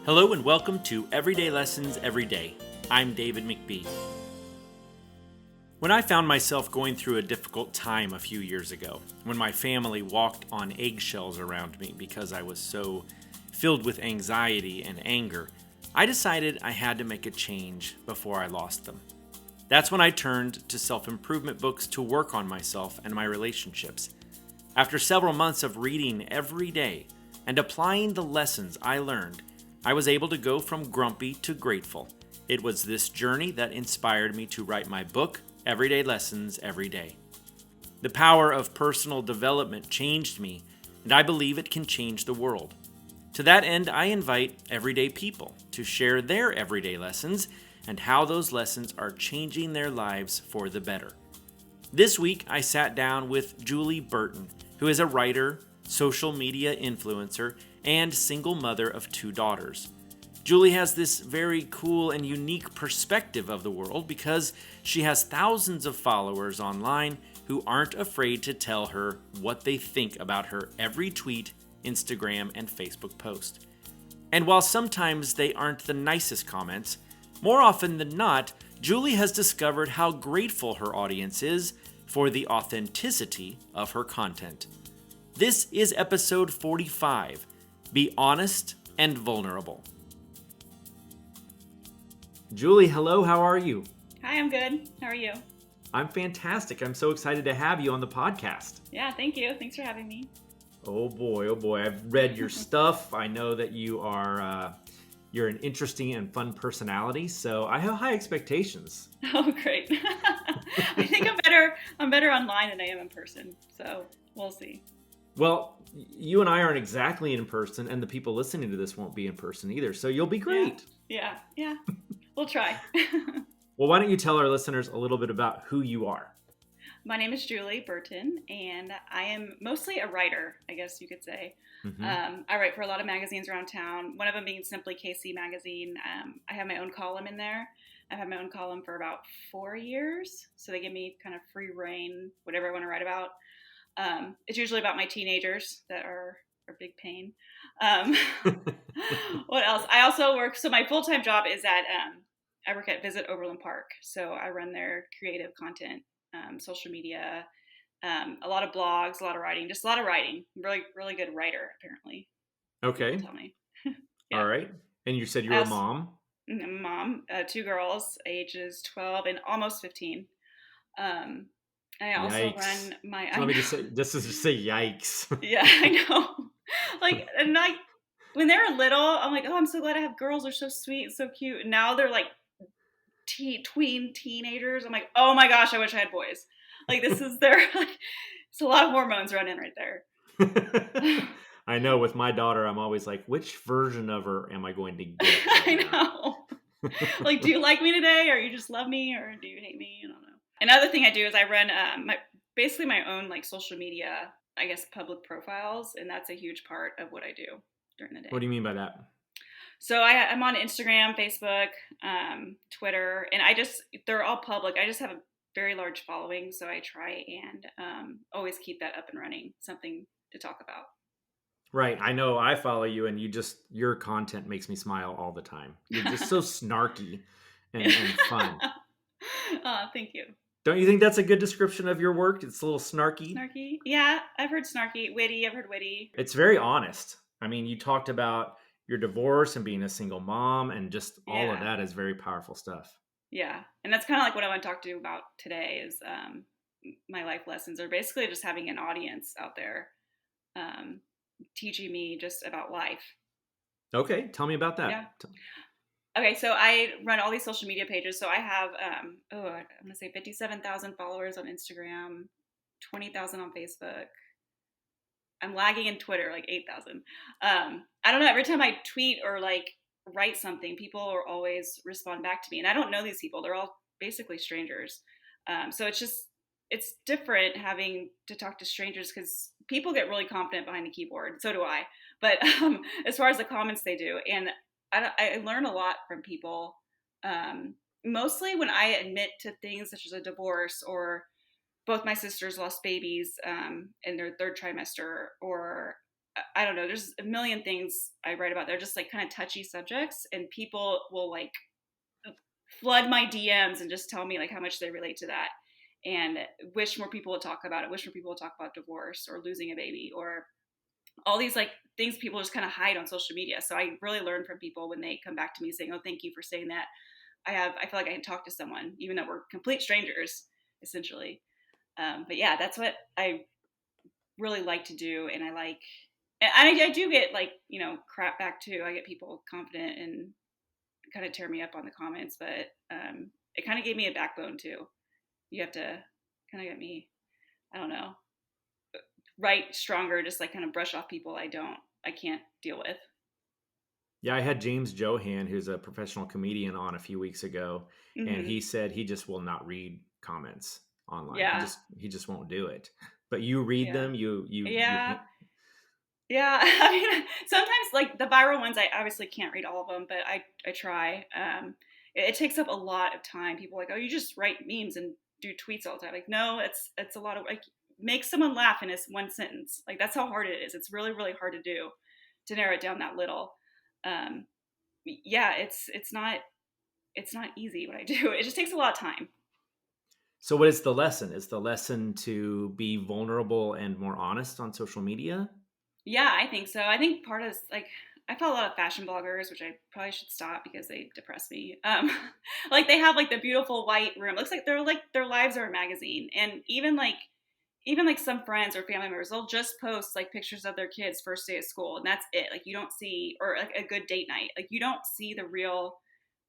Hello and welcome to Everyday Lessons Every Day. I'm David McBee. When I found myself going through a difficult time a few years ago, when my family walked on eggshells around me because I was so filled with anxiety and anger, I decided I had to make a change before I lost them. That's when I turned to self-improvement books to work on myself and my relationships. After several months of reading every day and applying the lessons I learned, I was able to go from grumpy to grateful. It was this journey that inspired me to write my book, Everyday Lessons Every Day. The power of personal development changed me, and I believe it can change the world. To that end, I invite everyday people to share their everyday lessons and how those lessons are changing their lives for the better. This week, I sat down with Julie Burton, who is a writer, social media influencer, and single mother of 2 daughters. Julie has this very cool and unique perspective of the world because she has thousands of followers online who aren't afraid to tell her what they think about her every tweet, Instagram, and Facebook post. And while sometimes they aren't the nicest comments, more often than not, Julie has discovered how grateful her audience is for the authenticity of her content. This is episode 45, Be Honest and Vulnerable. Julie, hello, how are you? Hi, I'm good. How are you? I'm fantastic. I'm so excited to have you on the podcast. Yeah, thank you. Thanks for having me. Oh boy. I've read your stuff. I know that you are, you're an interesting and fun personality, so I have high expectations. Oh, great. I think I'm better online than I am in person, so we'll see. Well, you and I aren't exactly in person, and the people listening to this won't be in person either, so you'll be great. Yeah. We'll try. Well, why don't you tell our listeners a little bit about who you are? My name is Julie Burton, and I am mostly a writer, I guess you could say. Mm-hmm. I write for a lot of magazines around town, one of them being Simply KC Magazine. I have my own column in there. I've had my own column for about 4 years, so they give me kind of free reign, whatever I want to write about. It's usually about my teenagers that are big pain. What else? I also work, so my full-time job is I work at Visit Overland Park. So I run their creative content, social media, a lot of blogs, a lot of writing, just a lot of writing. Really, really good writer, apparently. Okay. People tell me. Yeah. All right. And you said you're a mom? Mom, 2 girls, ages 12 and almost 15. I also Yikes. run my. Let me just say yikes. Yeah, I know. And when they were little, I'm like, oh, I'm so glad I have girls. They're so sweet and so cute. And now they're like tween teenagers. I'm like, oh my gosh, I wish I had boys. Like this is their. It's a lot of hormones running right there. I know. With my daughter, I'm always like, which version of her am I going to get? I know. Like, do you like me today, or you just love me, or do you hate me? I don't know. Another thing I do is I run basically my own like social media, I guess, public profiles, and that's a huge part of what I do during the day. What do you mean by that? So I'm on Instagram, Facebook, Twitter, and they're all public. I just have a very large following, so I try and always keep that up and running, something to talk about. Right. I know I follow you, and your content makes me smile all the time. You're just so snarky and fun. Thank you. Don't you think that's a good description of your work? It's a little snarky. Snarky? Yeah, I've heard snarky. Witty, I've heard witty. It's very honest. I mean, you talked about your divorce and being a single mom, and just all of that is very powerful stuff. Yeah. And that's kind of like what I want to talk to you about today is my life lessons, or basically just having an audience out there teaching me just about life. Okay. Tell me about that. Yeah. Okay, so I run all these social media pages. So I have, I'm going to say 57,000 followers on Instagram, 20,000 on Facebook. I'm lagging in Twitter, like 8,000. I don't know. Every time I tweet or like write something, people are always respond back to me. And I don't know these people. They're all basically strangers. So it's different having to talk to strangers because people get really confident behind the keyboard. So do I. But as far as the comments they do, and I learn a lot from people, mostly when I admit to things such as a divorce, or both my sisters lost babies in their 3rd trimester, or I don't know. There's a million things I write about. They're just like kind of touchy subjects, and people will like flood my DMs and just tell me like how much they relate to that, and wish more people would talk about it. Wish more people would talk about divorce or losing a baby or all these like things people just kind of hide on social media. So I really learn from people when they come back to me saying, "Oh, thank you for saying that." I feel like I can talk to someone, even though we're complete strangers, essentially. But yeah, that's what I really like to do, and I do get like crap back too. I get people confident and kind of tear me up on the comments, but it kind of gave me a backbone too. You have to kind of get me, I don't know, write stronger, just like kind of brush off people I can't deal with. Yeah, I had James Johan, who's a professional comedian, on a few weeks ago, and Hmm. he said he just will not read comments online. Yeah, He just won't do it. But you read yeah, them. You yeah. Yeah, I mean, sometimes like the viral ones, I obviously can't read all of them, but I try. It takes up a lot of time. People are like, oh, you just write memes and do tweets all the time. Like, no, it's a lot of like make someone laugh in this one sentence. Like that's how hard it is. It's really really hard to do to narrow it down that little. Um, yeah, it's not easy what I do. It just takes a lot of time. So, what is the lesson? Is the lesson to be vulnerable and more honest on social media? Yeah, I think so. I think part of like I follow a lot of fashion bloggers, which I probably should stop because they depress me. Like they have like the beautiful white room. Looks like their lives are a magazine, and even like some friends or family members, they'll just post like pictures of their kids' first day of school, and that's it. Like you don't see or like a good date night. Like you don't see the real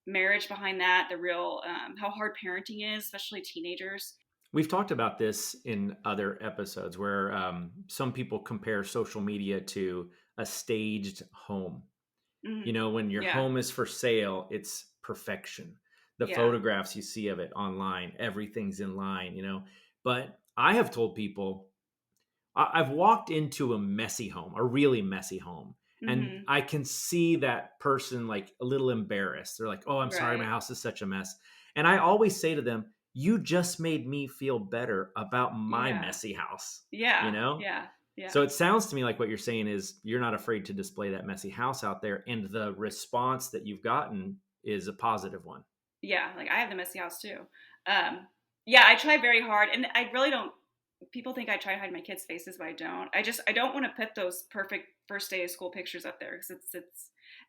marriage behind that, the real how hard parenting is, especially teenagers. We've talked about this in other episodes where some people compare social media to a staged home. Hmm. When your Yeah, home is for sale, it's perfection. The yeah, photographs you see of it online, everything's in line. But I have told people I've walked into a messy home, a really messy home, and hmm, I can see that person like a little embarrassed. They're like, "Oh, I'm sorry, my right, house is such a mess." And I always say to them, "You just made me feel better about my yeah, messy house." You yeah, know? yeah, yeah. So it sounds to me like what you're saying is you're not afraid to display that messy house out there, and the response that you've gotten is a positive one. Yeah, like I have the messy house too. Yeah, I try very hard, and I really don't. People think I try to hide my kids' faces, but I don't. I don't want to put those perfect first day of school pictures up there because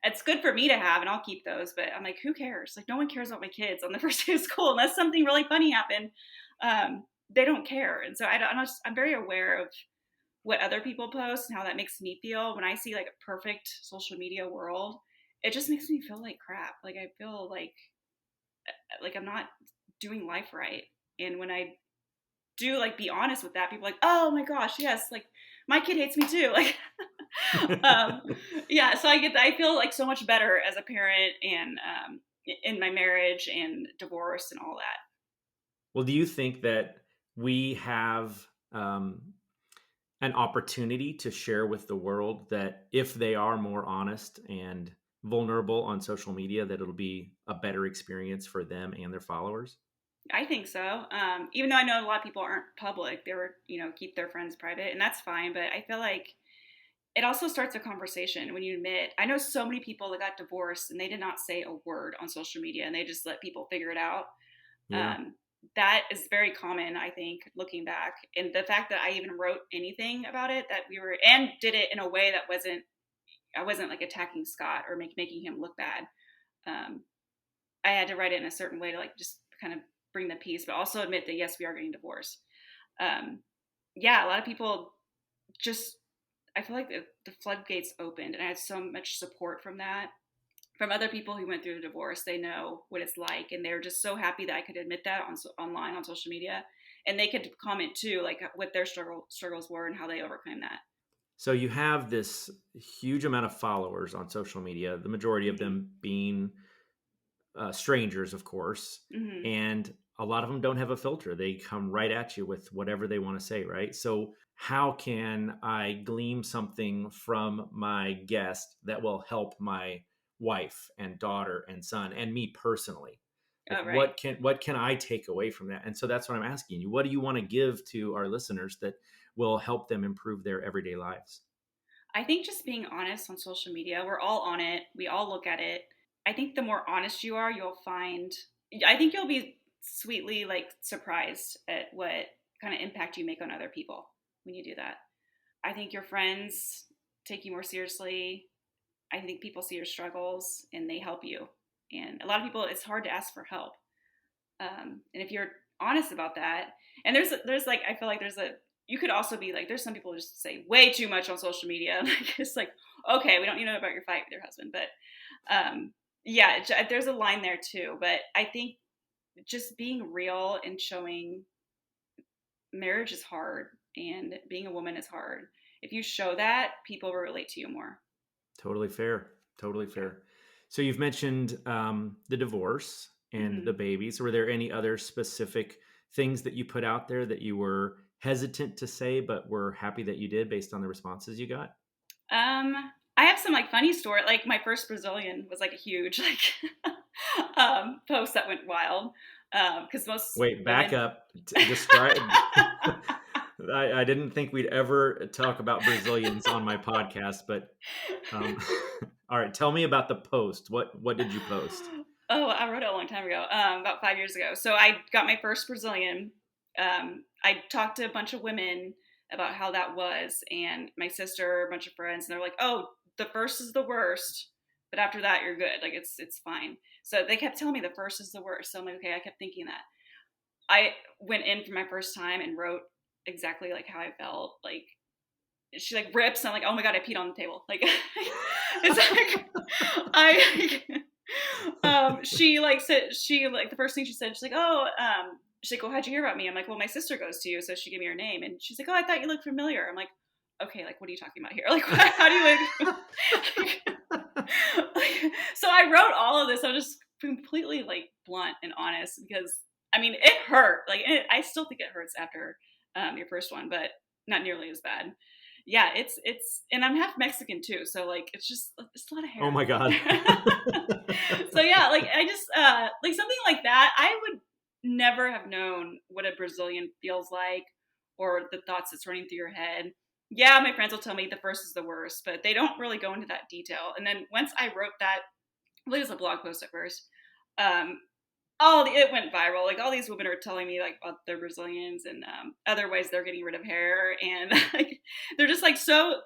it's good for me to have, and I'll keep those. But I'm like, who cares? Like, no one cares about my kids on the first day of school unless something really funny happened. They don't care, and so I'm very aware of what other people post and how that makes me feel when I see like a perfect social media world. It just makes me feel like crap. Like I feel like I'm not doing life right. And when I do like be honest with that, people are like, oh my gosh, yes, like my kid hates me too. Like, um, yeah. So I feel like so much better as a parent and in my marriage and divorce and all that. Well, do you think that we have an opportunity to share with the world that if they are more honest and vulnerable on social media, that it'll be a better experience for them and their followers? I think so. Even though I know a lot of people aren't public, they were, keep their friends private, and that's fine. But I feel like it also starts a conversation when you admit. I know so many people that got divorced and they did not say a word on social media and they just let people figure it out. Yeah. Um, that is very common, I think, looking back. And the fact that I even wrote anything about it, that we were, and did it in a way that I wasn't like attacking Scott or making him look bad. Um, I had to write it in a certain way to like just kind of bring the peace, but also admit that yes, we are getting divorced. Um, yeah, a lot of people just, I feel like the floodgates opened, and I had so much support from that, from other people who went through a divorce. They know what it's like, and they're just so happy that I could admit that online on social media, and they could comment too, like what their struggles were and how they overcame that. So you have this huge amount of followers on social media, the majority of Hmm. them being strangers, of course, Hmm. and a lot of them don't have a filter. They come right at you with whatever they want to say, right? So, how can I glean something from my guest that will help my wife and daughter and son and me personally? Like, Oh, right. what can I take away from that? And so that's what I'm asking you. What do you want to give to our listeners that will help them improve their everyday lives? I think just being honest on social media, we're all on it. We all look at it. I think the more honest you are, I think you'll be sweetly like surprised at what kind of impact you make on other people when you do that. I think your friends take you more seriously. I think people see your struggles and they help you. And a lot of people, it's hard to ask for help. And if you're honest about that, and there's like, I feel like you could also be like, there's some people who just say way too much on social media. Like, it's like, okay, we don't need to know about your fight with your husband, but yeah, there's a line there too. But I think just being real and showing marriage is hard and being a woman is hard. If you show that, people will relate to you more. Totally fair. Totally fair. So you've mentioned the divorce and the Mm-hmm. babies. Were there any other specific things that you put out there that you were hesitant to say, but were happy that you did based on the responses you got? Um, I have some like funny story. Like my first Brazilian was like a huge like post that went wild. Because most Wait, back women. up. Describe. I didn't think we'd ever talk about Brazilians on my podcast, but um, all right. Tell me about the post. What did you post? Oh, I wrote it a long time ago, about 5 years ago. So I got my first Brazilian. I talked to a bunch of women about how that was, and my sister, a bunch of friends, and they're like, "Oh, the first is the worst, but after that, you're good. Like it's fine." So they kept telling me the first is the worst. So I'm like, okay. I kept thinking that. I went in for my first time and wrote exactly like how I felt. Like she like rips. And I'm like, oh my god, I peed on the table. Like it's like I. She like said the first thing she said, she's like, oh, she's like, well, how'd you hear about me? I'm like, well, my sister goes to you, so she gave me her name, and she's like, oh, I thought you looked familiar. I'm like, okay, like, what are you talking about here? Like, how do you like? So I wrote all of this. I was just completely like blunt and honest because I mean it hurt. Like I still think it hurts after your first one, but not nearly as bad. Yeah, it's and I'm half Mexican too, so like it's a lot of Oh hair. my God. So yeah, like I just like something like that, I would never have known what a Brazilian feels like or the thoughts that's running through your head. Yeah, my friends will tell me the first is the worst, but they don't really go into that detail. And then once I wrote that, I believe it was a blog post at first. Um, it went viral. Like all these women are telling me like about their Brazilians and other ways they're getting rid of hair, and like they're just like so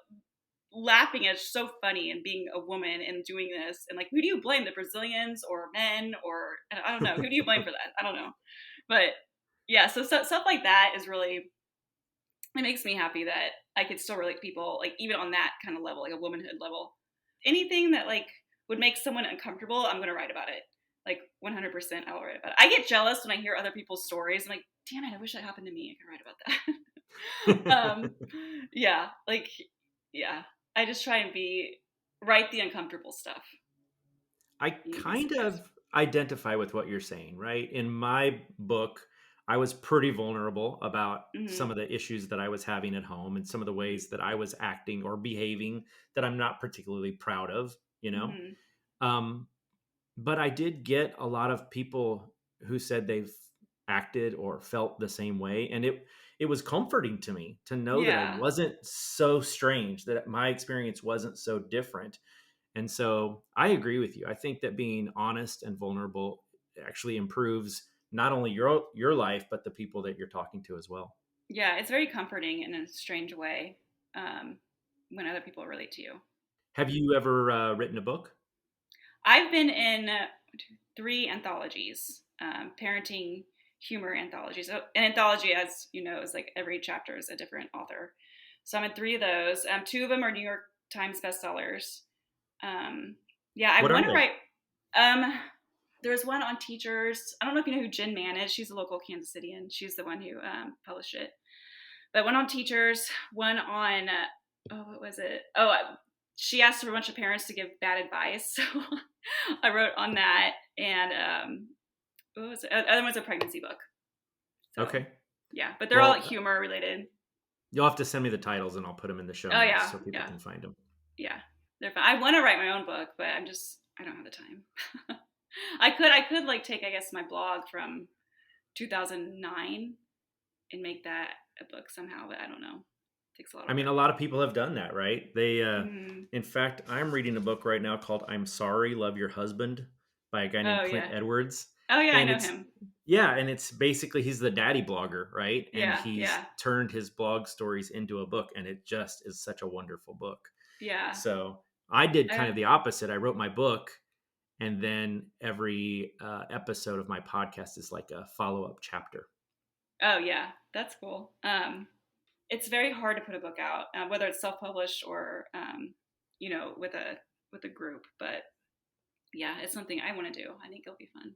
laughing. It's so funny and being a woman and doing this, and like who do you blame, the Brazilians or men, or I don't know, who do you blame for that? I don't know, but yeah, so stuff like that is really, it makes me happy that I could still relate to people like even on that kind of level, like a womanhood level. Anything that like would make someone uncomfortable, I'm gonna write about it. Like 100%, I'll write about it. I get jealous when I hear other people's stories. I'm like, damn it, I wish that happened to me. I could write about that. Yeah, like yeah. I just try and write the uncomfortable stuff. I You'd be kind surprised. of identify with what you're saying, right? In my book, I was pretty vulnerable about some Hmm. of the issues that I was having at home and some of the ways that I was acting or behaving that I'm not particularly proud of, you know? Hmm. Um, but I did get a lot of people who said they've acted or felt the same way. And it was comforting to me to know that I Yeah. wasn't so strange, that my experience wasn't so different. And so I agree with you. I think that being honest and vulnerable actually improves not only your life, but the people that you're talking to as well. Yeah, it's very comforting in a strange way um, when other people relate to you. Have you ever written a book? I've been in three anthologies, parenting humor anthologies. So an anthology, as you know, is like every chapter is a different author. So I'm in three of those. Two of them are New York Times bestsellers. Yeah, I What are want to they? write. Um, there's one on teachers. I don't know if you know who Mann is. She's a local Kansas Citian. She's the one who published it. But one on teachers, one on what was it? Oh, she asked a bunch of parents to give bad advice, so I wrote on that. And what was it? Other one's a pregnancy book. So Okay. yeah, but they're all Well, humor related. you'll have to send me the titles and I'll put them in the show Oh notes yeah, so people yeah, can find them. yeah. They're fun. I want to write my own book, but I don't have the time. I could like take, I guess, my blog from 2009 and make that a book somehow, but I don't know. takes a lot I of mean, a work. lot of people have done that, right? They, Mm-hmm. in fact, I'm reading a book right now called "I'm Sorry, Love Your Husband" by a guy named Oh Clint yeah. Edwards, Oh yeah, I and know it's him. yeah, and it's basically he's the daddy blogger, right? And Yeah, he's yeah, turned his blog stories into a book, and it just is such a wonderful book. yeah. So I did kind I, of the opposite. I wrote my book, and then every episode of my podcast is like a follow-up chapter. oh yeah, that's cool. It's very hard to put a book out, whether it's self-published or with a group. But yeah, it's something I want to do. I think it'll be fun.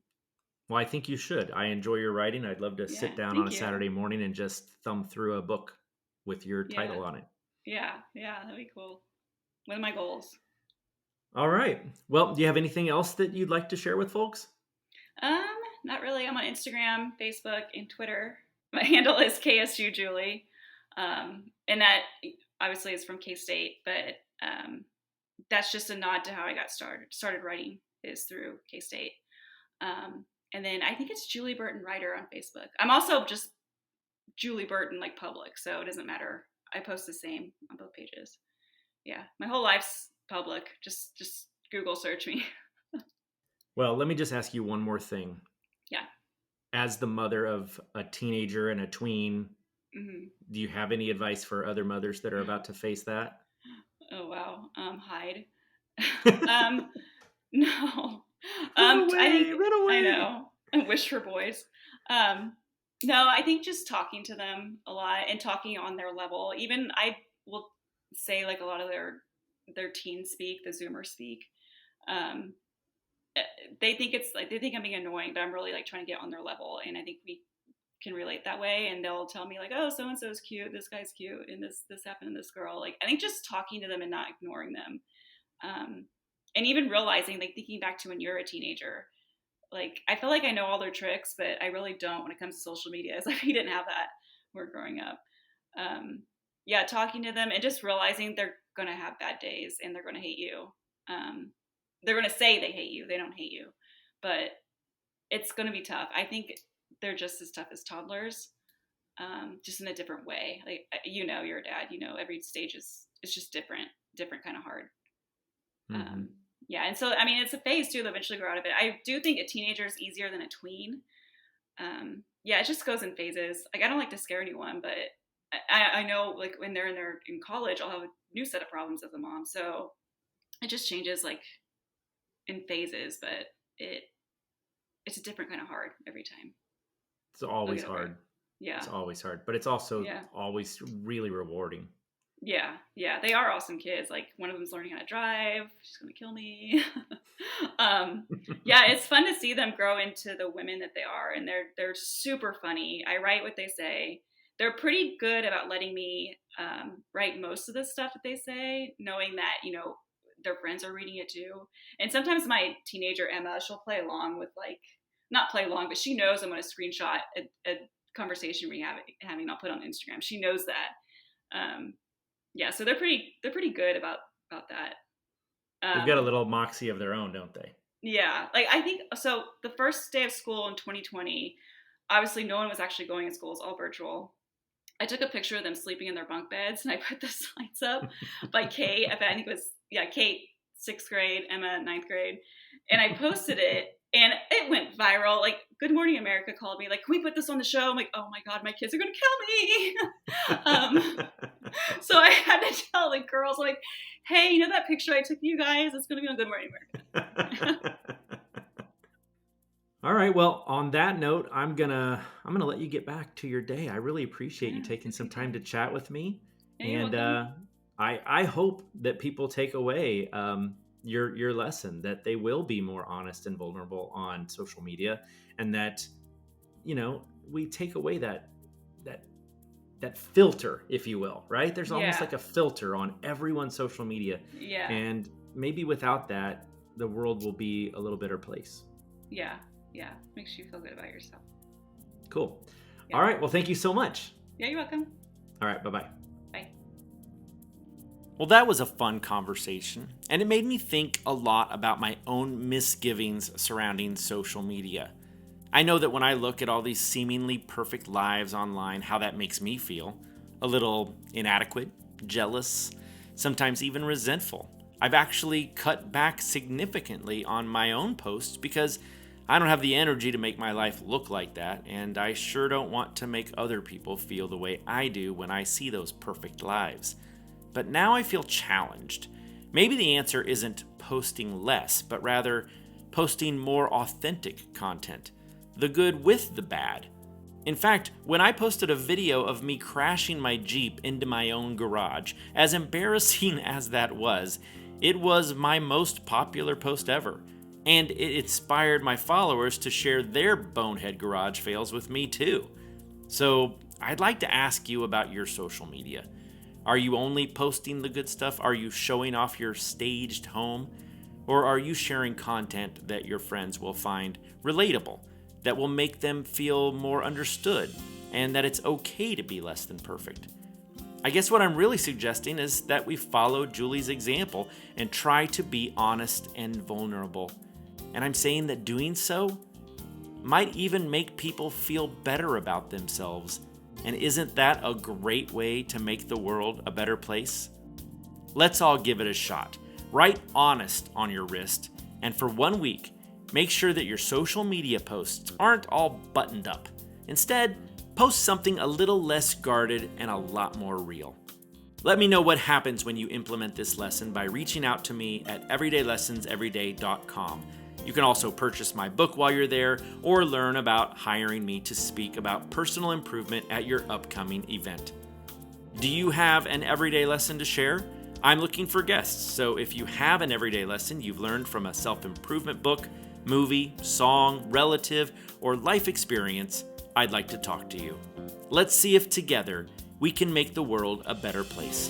Well, I think you should. I enjoy your writing. I'd love to Yeah, sit down on thank a you. Saturday morning and just thumb through a book with your Yeah, title on it. yeah, yeah. That'd be cool. One of my goals. All right. Well, do you have anything else that you'd like to share with folks? Um, Not really. I'm on Instagram, Facebook, and Twitter. My handle is KSU Julie, and that obviously is from K State, but that's just a nod to how I got started writing is through K State. And then I think it's Julie Burton Writer on Facebook. I'm also just Julie Burton like public, so it doesn't matter. I post the same on both pages. Yeah, my whole life's public. Just Google search me. Well, let me just ask you one more thing. Yeah. As the mother of a teenager and a tween, Mm-hmm. do you have any advice for other mothers that are about to face that? Oh wow. Hide. um, no. Run I think away, run I away. know. Wish for boys. No, I think just talking to them a lot and talking on their level. Even I will say like a lot of their teen speak, the Zoomer speak. Um, they think it's like they think I'm being annoying, but I'm really like trying to get on their level, and I think we can relate that way. And they'll tell me like, oh, so and so's cute, this guy's cute, and this happened to this girl. Like I think just talking to them and not ignoring them, um, and even realizing like thinking back to when you're a teenager, like I feel like I know all their tricks, but I really don't when it comes to social media. It's like we didn't have that when we were growing up. Yeah, talking to them and just realizing they're gonna have bad days and they're gonna hate you. Um, they're gonna say they hate you. They don't hate you, but it's gonna be tough. I think they're just as tough as toddlers, just in a different way. Like you're a dad. Every stage is just different kind of hard. Mm-hmm. Um, yeah, and so I mean, it's a phase too. They'll eventually grow out of it. I do think a teenager is easier than a tween. Yeah, it just goes in phases. Like I don't like to scare anyone, but I know like when they're in college, I'll have a new set of problems as a mom. So it just changes like in phases, but it's a different kind of hard every time. It's They'll always get over it. hard. Yeah, It's always hard, but it's also yeah, always really rewarding. yeah, yeah. They are awesome kids. Like one of them's learning how to drive. She's gonna kill me. um, yeah, it's fun to see them grow into the women that they are, and they're super funny. I write what they say. They're pretty good about letting me write most of the stuff that they say, knowing that their friends are reading it too. And sometimes my teenager Emma, she'll play along with like not play along, but she knows I'm going to screenshot a conversation we have having. I'll put it on Instagram. She knows that. Yeah, so they're pretty good about that. They've got a little moxie of their own, don't they? Yeah, like I think so. The first day of school in 2020, obviously no one was actually going to school; it's all virtual. I took a picture of them sleeping in their bunk beds, and I put the signs up by Kate. I think it was Kate 6th grade, Emma 9th grade, and I posted it, and it went viral. Like Good Morning America called me, like, "Can we put this on the show?" I'm like, "Oh my god, my kids are gonna kill me." So I had to tell the girls, like, "Hey, that picture I took of you guys? It's gonna be on Good Morning America." All right. Well, on that note, I'm gonna let you get back to your day. I really appreciate you Yeah, taking it's some okay. time to chat with me, Yeah, you're and welcome. I hope that people take away your lesson, that they will be more honest and vulnerable on social media, and that we take away that that filter, if you will. Right? There's almost Yeah, like a filter on everyone's social media, yeah, and maybe without that, the world will be a little better place. yeah, yeah. Makes you feel good about yourself. Cool. Yeah, All right. Well, thank you so much. yeah. You're welcome. All right. Bye-bye. Bye. Well, that was a fun conversation, and it made me think a lot about my own misgivings surrounding social media. I know that when I look at all these seemingly perfect lives online, how that makes me feel. a little inadequate, jealous, sometimes even resentful. I've actually cut back significantly on my own posts because I don't have the energy to make my life look like that, and I sure don't want to make other people feel the way I do when I see those perfect lives. But now I feel challenged. Maybe the answer isn't posting less, but rather posting more authentic content, the good with the bad. In fact, when I posted a video of me crashing my Jeep into my own garage, as embarrassing as that was, it was my most popular post ever. And it inspired my followers to share their bonehead garage fails with me too. So I'd like to ask you about your social media. Are you only posting the good stuff? Are you showing off your staged home? Or are you sharing content that your friends will find relatable, that will make them feel more understood, and that it's okay to be less than perfect? I guess what I'm really suggesting is that we follow Julie's example and try to be honest and vulnerable. And I'm saying that doing so might even make people feel better about themselves. And isn't that a great way to make the world a better place? Let's all give it a shot. Write honest on your wrist, and for 1 week, make sure that your social media posts aren't all buttoned up. Instead, post something a little less guarded and a lot more real. Let me know what happens when you implement this lesson by reaching out to me at everydaylessonseveryday.com. You can also purchase my book while you're there or learn about hiring me to speak about personal improvement at your upcoming event. Do you have an everyday lesson to share? I'm looking for guests, so if you have an everyday lesson you've learned from a self-improvement book, movie, song, relative, or life experience, I'd like to talk to you. Let's see if together we can make the world a better place.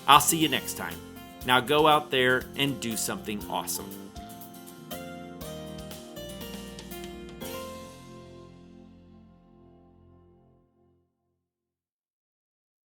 I'll see you next time. Now go out there and do something awesome.